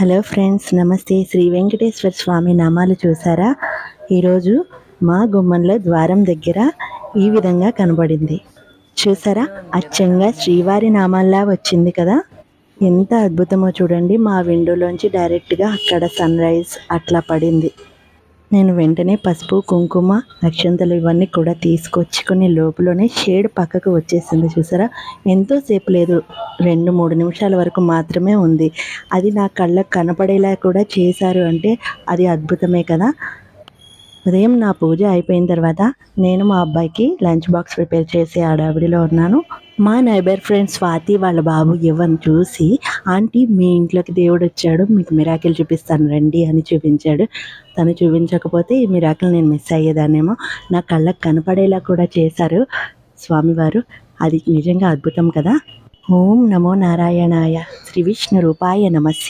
Hello friends, నమస్తే. శ్రీ వెంకటేశ్వర స్వామి నామాలు చూసారా? ఈరోజు మా గుమ్మంలో ద్వారం దగ్గర ఈ విధంగా కనబడింది. చూసారా? అచ్చంగా శ్రీవారి నామాల్లా వచ్చింది కదా! ఎంత అద్భుతమో చూడండి. మా విండోలోంచి డైరెక్ట్గా అక్కడ సన్ రైజ్ అట్లా పడింది. నేను వెంటనే పసుపు, కుంకుమ, అక్షంతలు ఇవన్నీ కూడా తీసుకొచ్చుకుని లోపలనే షేడ్ పక్కకు వచ్చేసింది. చూసారా? ఎంతోసేపు లేదు, 2-3 నిమిషాల వరకు మాత్రమే ఉంది. అది నా కళ్ళకు కనపడేలా కూడా చేశారు అంటే అది అద్భుతమే కదా! ఉదయం నా పూజ అయిపోయిన తర్వాత నేను మా అబ్బాయికి లంచ్ బాక్స్ ప్రిపేర్ చేసే హడావిడిలో ఉన్నాను. మా నైబర్ ఫ్రెండ్ స్వాతి వాళ్ళ బాబు యువన్ చూసి, ఆంటీ మీ ఇంట్లోకి దేవుడు వచ్చాడు, మీకు మిరాకిల్ చూపిస్తాను రండి అని చూపించాడు. తను చూపించకపోతే ఈ మిరాకిల్ నేను మిస్ అయ్యేదాన్నేమో. నా కళ్ళకు కనపడేలా కూడా చేశారు స్వామివారు. అది నిజంగా అద్భుతం కదా! ఓం నమో నారాయణాయ. శ్రీ విష్ణు రూపాయ నమః.